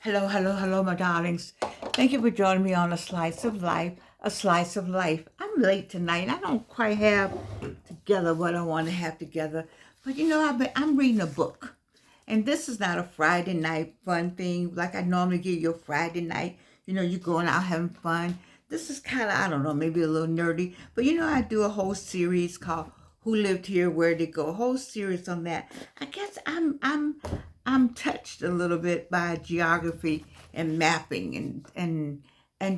Hello, hello, hello, my darlings. Thank you for joining me on A Slice of Life, A Slice of Life. I'm late tonight. I don't quite have together what I want to have together. But I'm reading a book. And this is not a Friday night fun thing like I normally give you a Friday night. You're going out having fun. This is kind of, I don't know, maybe a little nerdy. But I do a whole series called Who Lived Here, Where Did It Go? A whole series on that. I guess I'm touched a little bit by geography and mapping and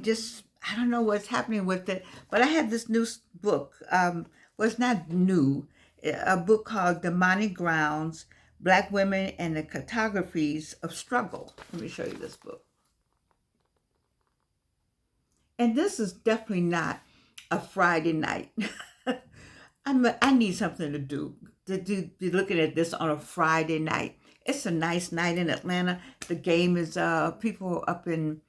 just I don't know what's happening with it. But I have this new book. Well, it's not new. A book called Demonic Grounds: Black Women and the Cartographies of Struggle. Let me show you this book. And this is definitely not a Friday night. I need something to do. Be looking at this on a Friday night. It's a nice night in Atlanta. The game is people up in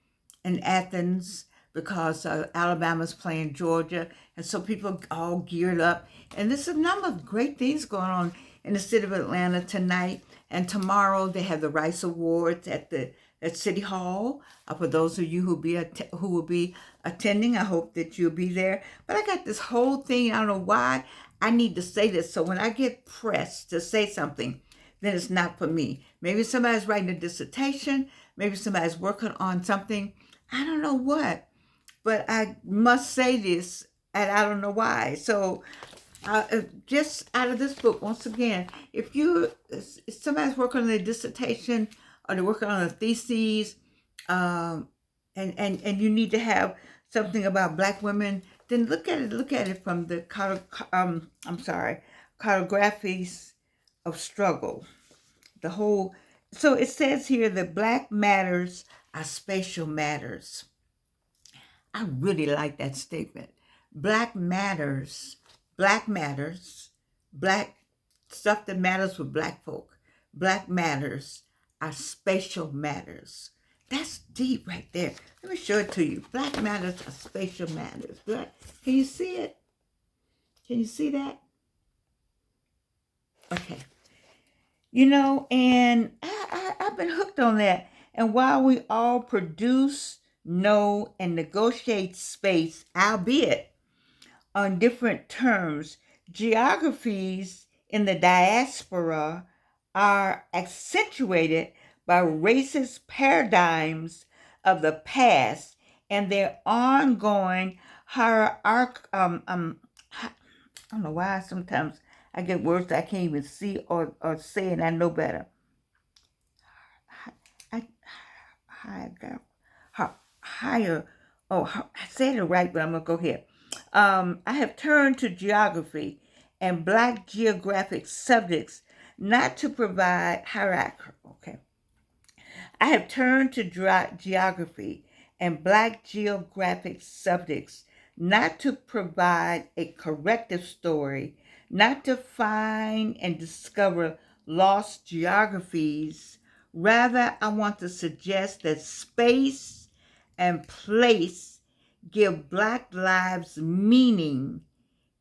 Athens because Alabama's playing Georgia, and so people all geared up. And there's a number of great things going on in the city of Atlanta tonight and tomorrow. They have the Rice Awards at City Hall. For those of you who will be attending, I hope that you'll be there. But I got this whole thing. I don't know why I need to say this. So when I get pressed to say something, then it's not for me. Maybe somebody's writing a dissertation. Maybe somebody's working on something. I don't know what, but I must say this, and I don't know why. So, just out of this book, once again, if somebody's working on a dissertation or they're working on a thesis, and you need to have something about Black women, then look at it from the cartographies of struggle. So it says here that Black matters are spatial matters. I really like that statement. Black matters, Black matters, Black stuff that matters for Black folk. Black matters are spatial matters. That's deep right there. Let me show it to you. Black matters are spatial matters. Can you see it? Can you see that? Okay. And I've been hooked on that. And while we all produce, know, and negotiate space, albeit on different terms, geographies in the diaspora are accentuated by racist paradigms of the past and their ongoing hierarchy. I don't know why sometimes I get words that I can't even see or say, and I know better. Higher. Oh, I said it right, but I'm going to go here. I have turned to geography and Black geographic subjects not to provide hierarchy. Okay. I have turned to geography and Black geographic subjects not to provide a corrective story, not to find and discover lost geographies. Rather, I want to suggest that space and place give Black lives meaning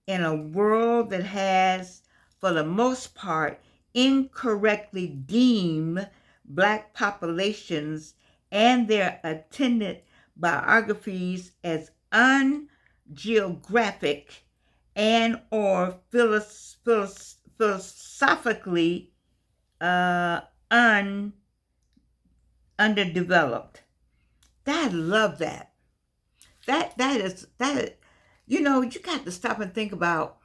in a world that has, for the most part, incorrectly deemed Black populations and their attendant biographies as ungeographic and or philosophically underdeveloped. I love that. You got to stop and think about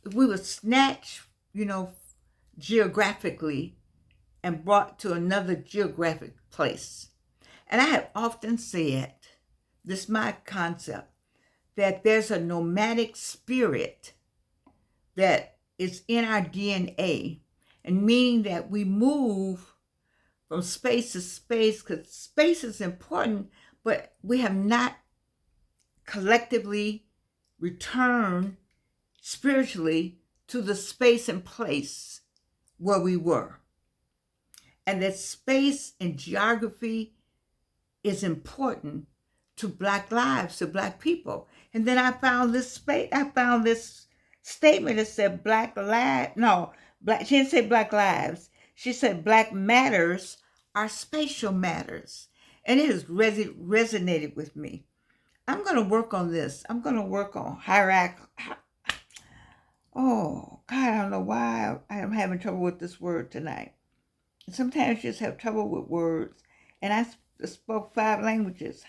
if we were snatched, geographically and brought to another geographic place. And I have often said, this is my concept, that there's a nomadic spirit that is in our DNA, and meaning that we move from space to space because space is important, but we have not collectively returned spiritually to the space and place where we were. And that space and geography is important to Black lives, to Black people. And then I found this statement that said she didn't say Black lives. She said Black matters are spatial matters. And it has resonated with me. I'm going to work on this. I'm going to work on hierarchy. Oh, God, I don't know why I am having trouble with this word tonight. Sometimes you just have trouble with words. And I spoke 5 languages.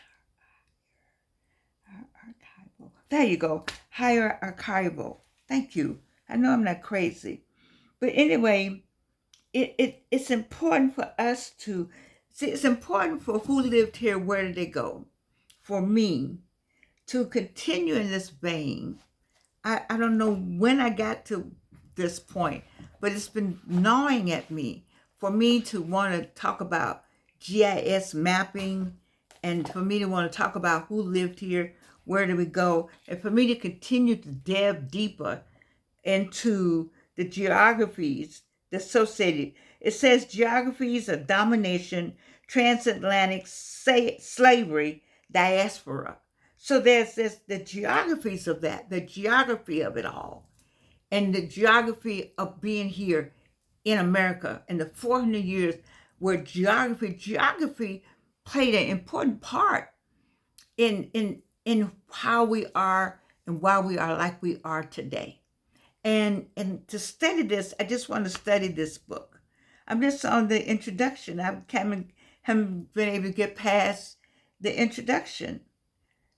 Archival. There you go. Hierarchival. Thank you. I know I'm not crazy. But anyway, it's important for us to see, it's important for who lived here, where did they go? For me to continue in this vein. I don't know when I got to this point, but it's been gnawing at me for me to want to talk about GIS mapping, and for me to want to talk about who lived here, where did we go, and for me to continue to delve deeper into the geographies associated. It says geographies of domination, transatlantic slavery, diaspora. So there's this, the geographies of that, the geography of it all, and the geography of being here in America in the 400 years where geography played an important part in how we are and why we are like we are today. And to study this, I just want to study this book. I'm just on the introduction. Haven't been able to get past the introduction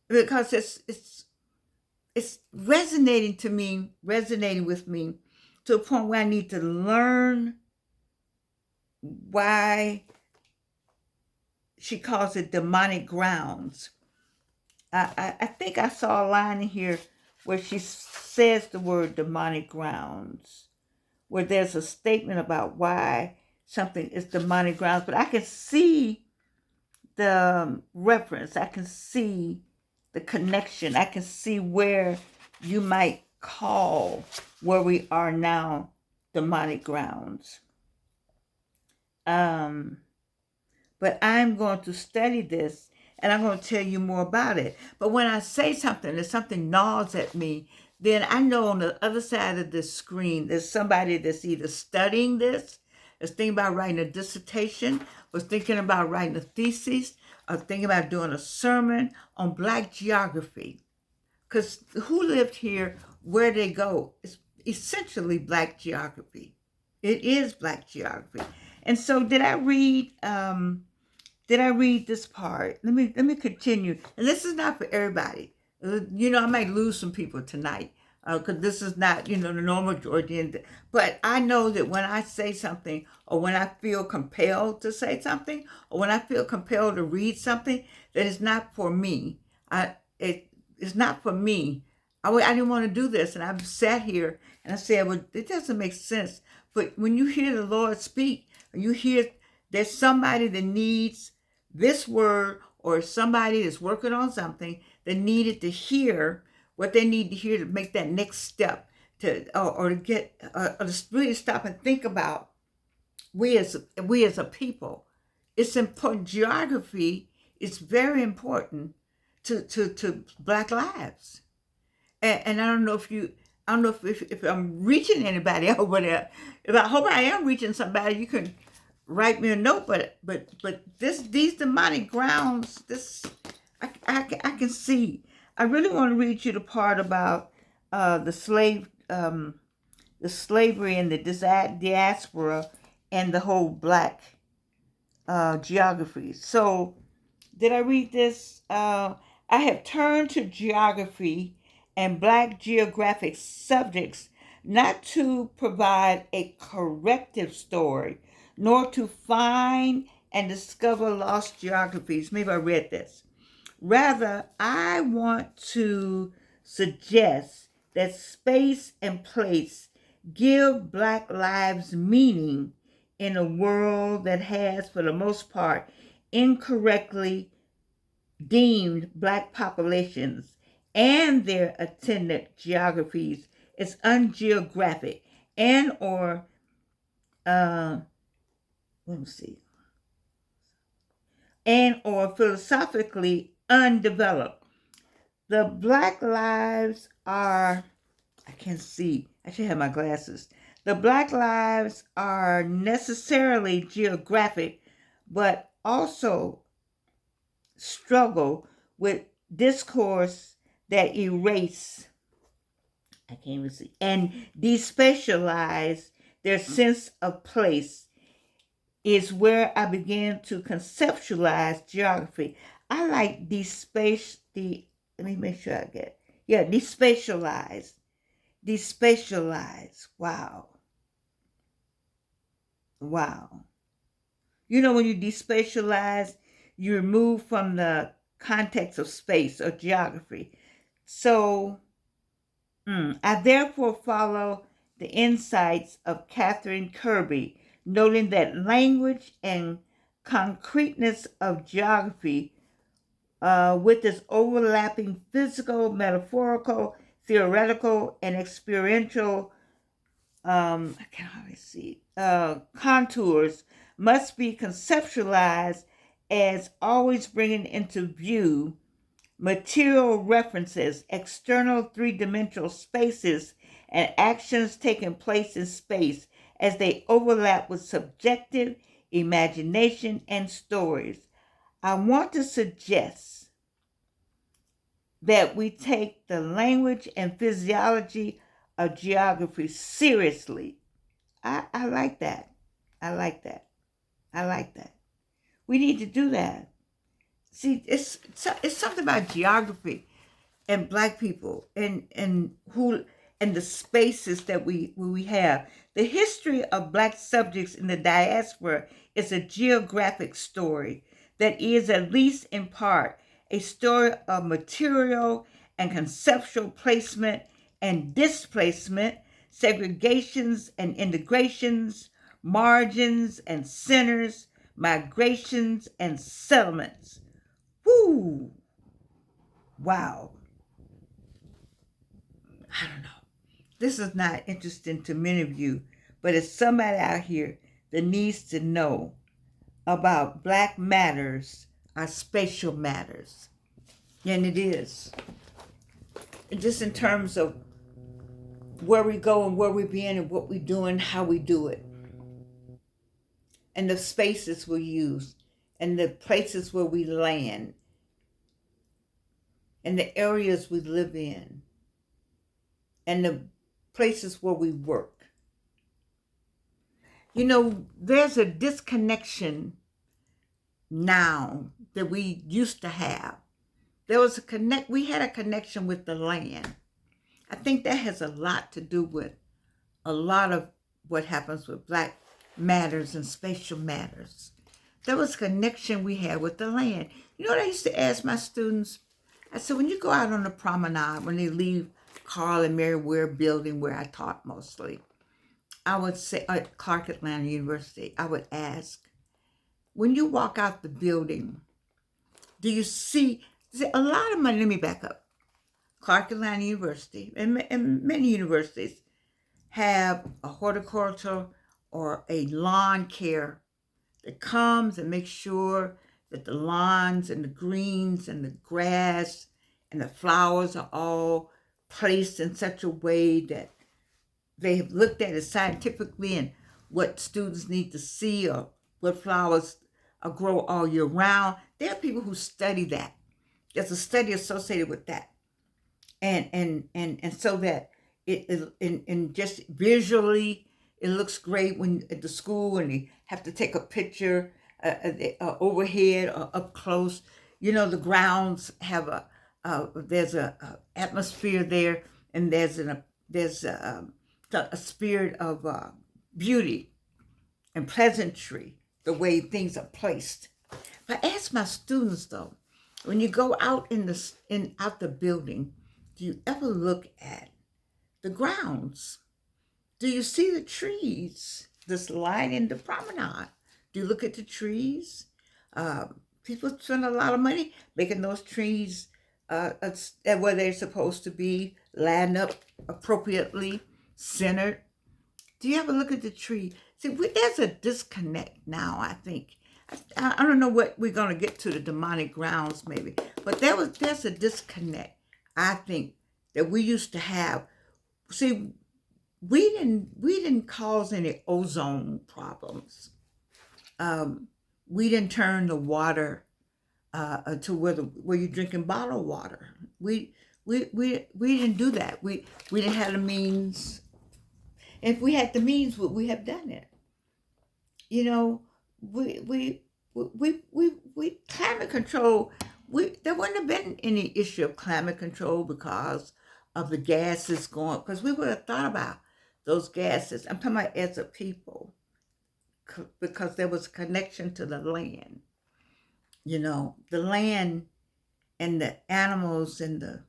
because it's resonating with me to a point where I need to learn why she calls it demonic grounds. I think I saw a line in here where she says the word demonic grounds, where there's a statement about why something is demonic grounds, but I can see the reference, I can see the connection, I can see where you might call where we are now demonic grounds. But I'm going to study this and I'm going to tell you more about it. But when I say something, if something gnaws at me, then I know on the other side of the screen, there's somebody that's either studying this, is thinking about writing a dissertation, was thinking about writing a thesis, or thinking about doing a sermon on Black geography. Because who lived here, where they go, is essentially Black geography. It is Black geography. And so did I read this part? Let me continue. And this is not for everybody. I might lose some people tonight because this is not, the normal Georgian. But I know that when I say something, or when I feel compelled to say something, or when I feel compelled to read something, that is not for me. It's not for me. I didn't want to do this, and I've sat here and I said, well, it doesn't make sense. But when you hear the Lord speak, and you hear there's somebody that needs this word, or somebody that's working on something that needed to hear what they need to hear to make that next step, or to get or to really stop and think about we as a people. It's important. Geography is very important to Black lives. And I don't know if I'm reaching anybody over there. If I hope I am reaching somebody, you can write me a note. But these demonic grounds, this I can see. I really want to read you the part about the slavery and the diaspora and the whole Black geography. So, did I read this? I have turned to geography and Black geographic subjects not to provide a corrective story, nor to find and discover lost geographies. Maybe I read this. Rather, I want to suggest that space and place give Black lives meaning in a world that has, for the most part, incorrectly deemed Black populations and their attendant geographies as ungeographic and or philosophically undeveloped. The Black lives are, I can't see, I should have my glasses. The Black lives are necessarily geographic, but also struggle with discourse that erase, I can't even see, and despecialize their sense of place is where I began to conceptualize geography. I like let me make sure I get it. Yeah, despecialize. Despecialize. Wow. Wow. You know, when you despecialize, you remove from the context of space or geography. So I therefore follow the insights of Catherine Kirby, noting that language and concreteness of geography, with its overlapping physical, metaphorical, theoretical, and experiential I can hardly see contours, must be conceptualized as always bringing into view material references, external three-dimensional spaces, and actions taking place in space as they overlap with subjective imagination and stories. I want to suggest that we take the language and physiology of geography seriously. I like that. I like that. I like that. We need to do that. See, it's something about geography and Black people and the spaces that we have. The history of Black subjects in the diaspora is a geographic story that is, at least in part, a story of material and conceptual placement and displacement, segregations and integrations, margins and centers, migrations and settlements. Whoo! Wow. I don't know. This is not interesting to many of you, but it's somebody out here that needs to know about Black matters are spatial matters. And it is. And just in terms of where we go and where we're being and what we do and how we do it. And the spaces we use and the places where we land and the areas we live in and the places where we work. You know, there's a disconnection now that we used to have. We had a connection with the land. I think that has a lot to do with a lot of what happens with Black matters and spatial matters. There was a connection we had with the land. You know what I used to ask my students? I said, when you go out on the promenade, when they leave Carl and Mary Ware building where I taught mostly, I would say, at Clark Atlanta University, I would ask, when you walk out the building, do you see a lot of money? Let me back up. Clark Atlanta University and many universities have a horticulture or a lawn care that comes and makes sure that the lawns and the greens and the grass and the flowers are all placed in such a way that they have looked at it scientifically and what students need to see or what flowers grow all year round. There are people who study that. There's a study associated with that. And so that and just visually it looks great when at the school and they have to take a picture overhead or up close. You know, the grounds have there's a atmosphere there, and there's a spirit of beauty and pleasantry, the way things are placed. But I ask my students though, when you go out out the building, do you ever look at the grounds? Do you see the trees that's lining the promenade? Do you look at the trees? People spend a lot of money making those trees where they're supposed to be, lined up appropriately, centered. Do you ever look at the tree? See, there's a disconnect now, I think. I don't know what we're going to get to, the demonic grounds maybe, but there's a disconnect, I think, that we used to have. See, we didn't cause any ozone problems. We didn't turn the water to where you're drinking bottled water. We didn't do that. We didn't have the means. If we had the means, would we have done it? You know, we climate control. There wouldn't have been any issue of climate control because of the gases going. Because we would have thought about those gases. I'm talking about as a people, because there was a connection to the land. You know, the land and the animals and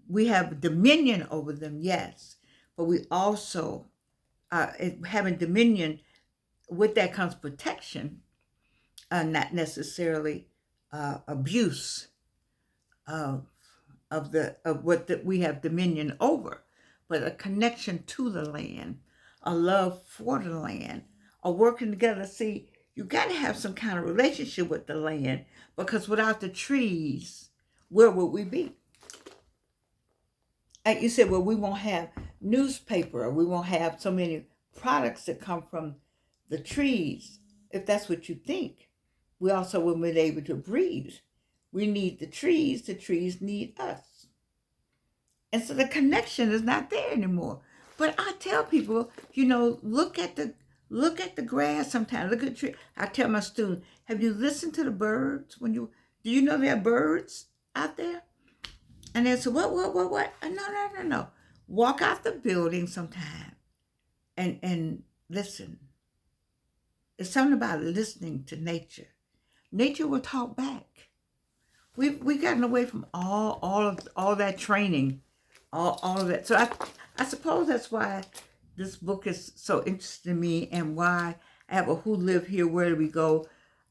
we have dominion over them, yes, but we also having dominion. With that comes protection, not necessarily abuse of what we have dominion over, but a connection to the land, a love for the land, a working together. See, you got to have some kind of relationship with the land, because without the trees, where would we be? Like you said, well, we won't have newspaper, or we won't have so many products that come from the trees, if that's what you think. We also wouldn't be able to breathe. We need the trees need us. And so the connection is not there anymore. But I tell people, look at the grass sometimes, look at the tree. I tell my students, have you listened to the birds? Do you know there are birds out there? And they say, what? No. Walk out the building sometime and listen. There's something about listening to nature. Nature will talk back. We've gotten away from all that training, all of that. So I suppose that's why this book is so interesting to me, and why I have a Who Live Here, Where Do We Go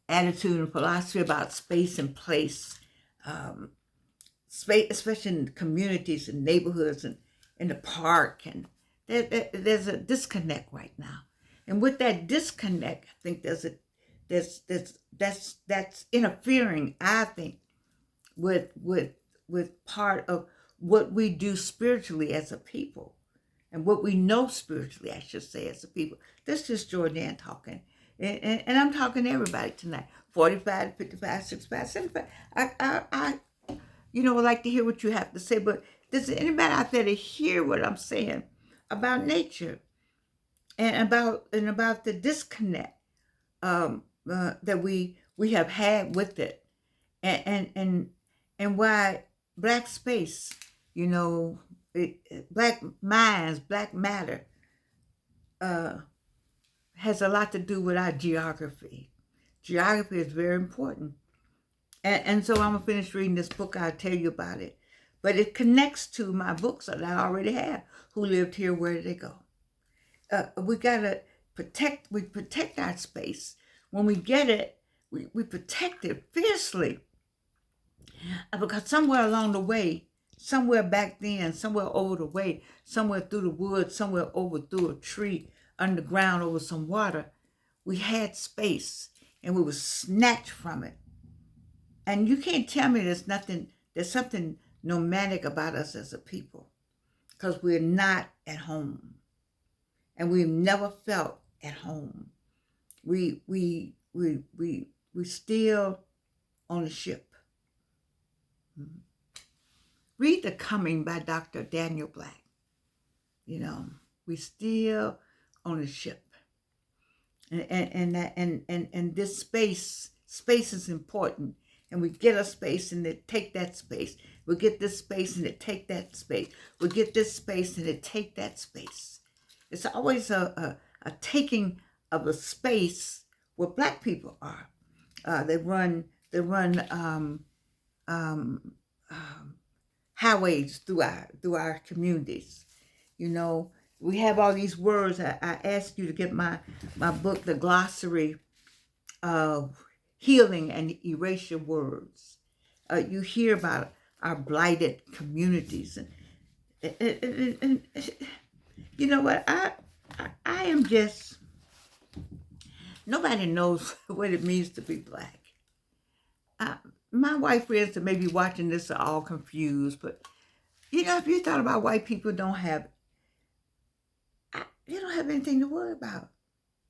attitude and philosophy about space and place. Space, especially in communities and neighborhoods and in the park, and there's a disconnect right now. And with that disconnect, I think that's interfering, I think, with part of what we do spiritually as a people, and what we know spiritually, I should say, as a people. This is Jordan talking, and I'm talking to everybody tonight. 45, 55, 65, 75. I would like to hear what you have to say, but does anybody out there to hear what I'm saying about nature, and about the disconnect that we have had with it, and why black space, black minds, black matter, has a lot to do with our geography. Geography is very important. And so I'm going to finish reading this book. I'll tell you about it. But it connects to my books that I already have. Who Lived Here, Where Did They Go? We got to protect our space. When we get it, we protect it fiercely. Because somewhere along the way, somewhere back then, somewhere over the way, somewhere through the woods, somewhere over through a tree, underground over some water, we had space, and we were snatched from it. And you can't tell me there's something nomadic about us as a people, because we're not at home, and we've never felt at home. We still on the ship. Read The Coming by Dr. Daniel Black. We still on the ship, and this space is important. And we get a space, and they take that space. We get this space, and they take that space. We get this space, and they take that space. It's always a taking of a space where black people are. They run highways through our communities. We have all these words. I asked you to get my book, The Glossary of Healing and Erasure Words. You hear about our blighted communities, and you know what? I am just, nobody knows what it means to be black. My white friends that may be watching this are all confused, but if you thought about white people, don't have anything to worry about.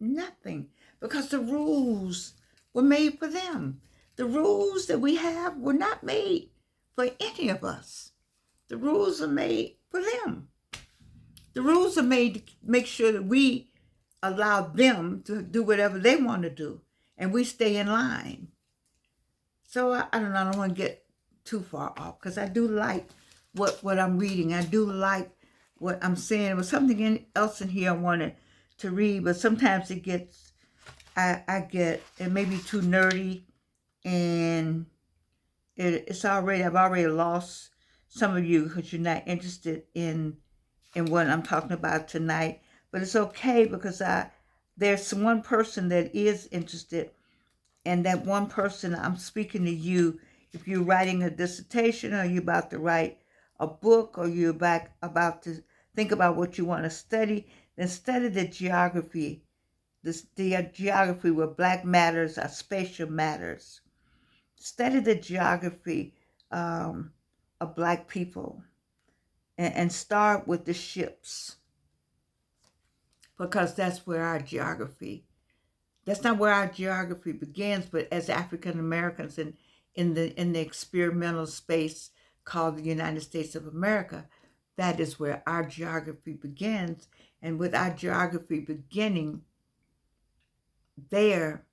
Nothing. because the rules were made for them. The rules that we have were not made for any of us. The rules are made for them. The rules are made to make sure that we allow them to do whatever they want to do and we stay in line. So I don't know, I don't want to get too far off because I do like what I'm reading. I do like what I'm saying. There was something else in here I wanted to read, but sometimes it gets, it may be too nerdy, and I've already lost some of you because you're not interested in what I'm talking about tonight. But it's okay because there's one person that is interested, and that one person, I'm speaking to you. If you're writing a dissertation, or you're about to write a book, or you're about to think about what you want to study, then study the geography. The geography where Black matters or spatial matters. Study the geography of Black people, and start with the ships, because that's where our geography. That's not where our geography begins, but as African Americans in the experimental space called the United States of America, that is where our geography begins. And with our geography beginning there,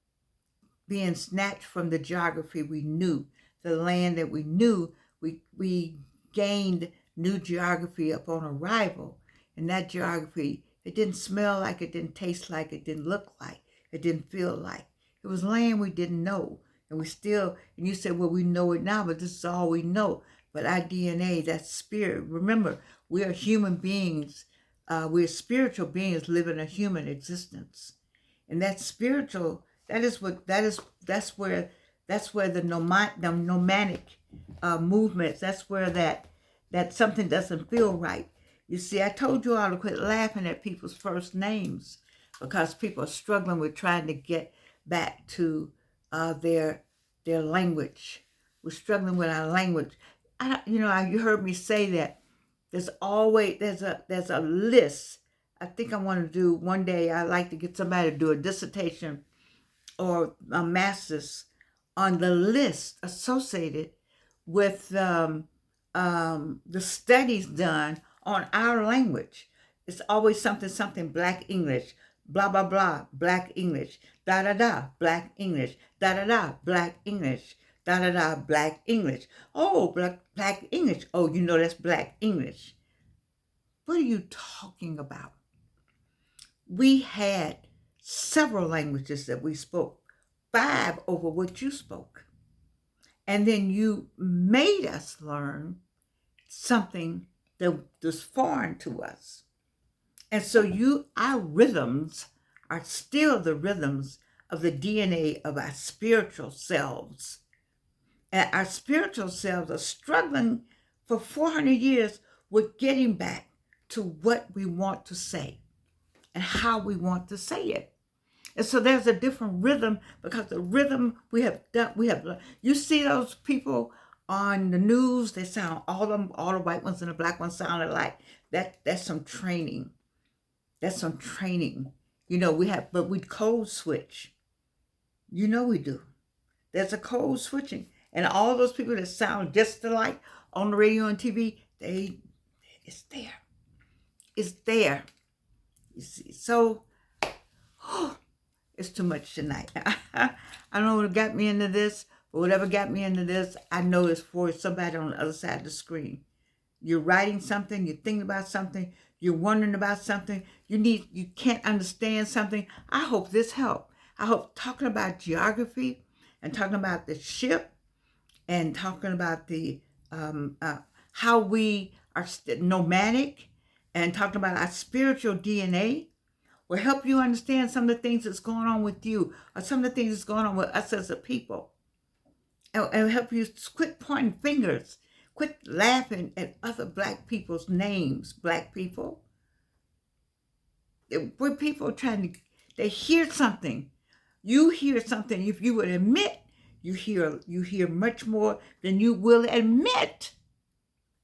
being snatched from the geography we knew, the land that we knew, we gained new geography upon arrival. And that geography, it didn't smell like, it didn't taste like, it didn't look like, it didn't feel like. It was land we didn't know. And you said, well, we know it now, but this is all we know. But our DNA, that spirit, remember, we are human beings. We're spiritual beings living a human existence. And that spiritual, that's where the nomadic movements, that's where that something doesn't feel right. You see, I told you all to quit laughing at people's first names, because people are struggling with trying to get back to their language. We're struggling with our language. You heard me say that there's a list. I think I want to do one day. I'd like to get somebody to do a dissertation or a master's on the list associated with the studies done on our language. It's always something Black English, blah blah blah, Black English, da da da, Black English, da da da, Black English, da da da, Black English. Oh, Black English. Oh, that's Black English. What are you talking about? We had several languages that we spoke, 5 over what you spoke. And then you made us learn something that was foreign to us. And so our rhythms are still the rhythms of the DNA of our spiritual selves. And our spiritual selves are struggling for 400 years with getting back to what we want to say and how we want to say it. And so there's a different rhythm, because the rhythm we have you see those people on the news, they sound, all the white ones and the black ones sound alike. That's some training. That's some training. But we code switch. We do. There's a code switching. And all those people that sound just alike on the radio and TV, it's there. It's there. You see, so it's too much tonight. I don't know what got me into this, but whatever got me into this, I know it's for somebody on the other side of the screen. You're writing something, you're thinking about something, you're wondering about something, you can't understand something. I hope this helped. I hope talking about geography and talking about the ship and talking about the how we are nomadic and talking about our spiritual DNA will help you understand some of the things that's going on with you, or some of the things that's going on with us as a people. And help you quit pointing fingers, quit laughing at other Black people's names. Black people, we're people they hear something. You hear something. If you would admit, you hear much more than you will admit.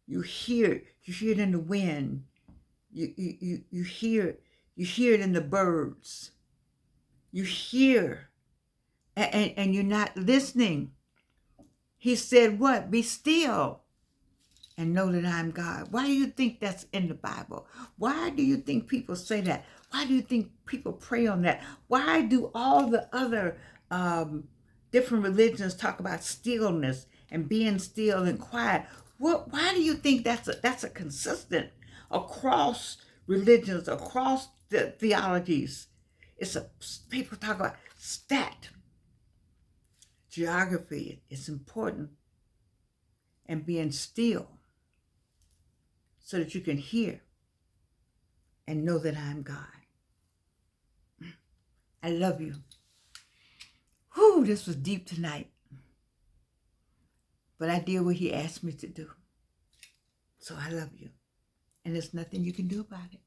You hear it in the wind. You hear it in the birds. You hear and you're not listening. He said what? Be still and know that I'm God. Why do you think that's in the Bible? Why do you think people say that? Why do you think people pray on that? Why do all the other different religions talk about stillness and being still and quiet? Why do you think that's a consistent across religions, across the theologies? People talk about geography. It's important, and being still so that you can hear and know that I'm God. I love you. Whew, this was deep tonight. But I did what he asked me to do. So I love you. And there's nothing you can do about it.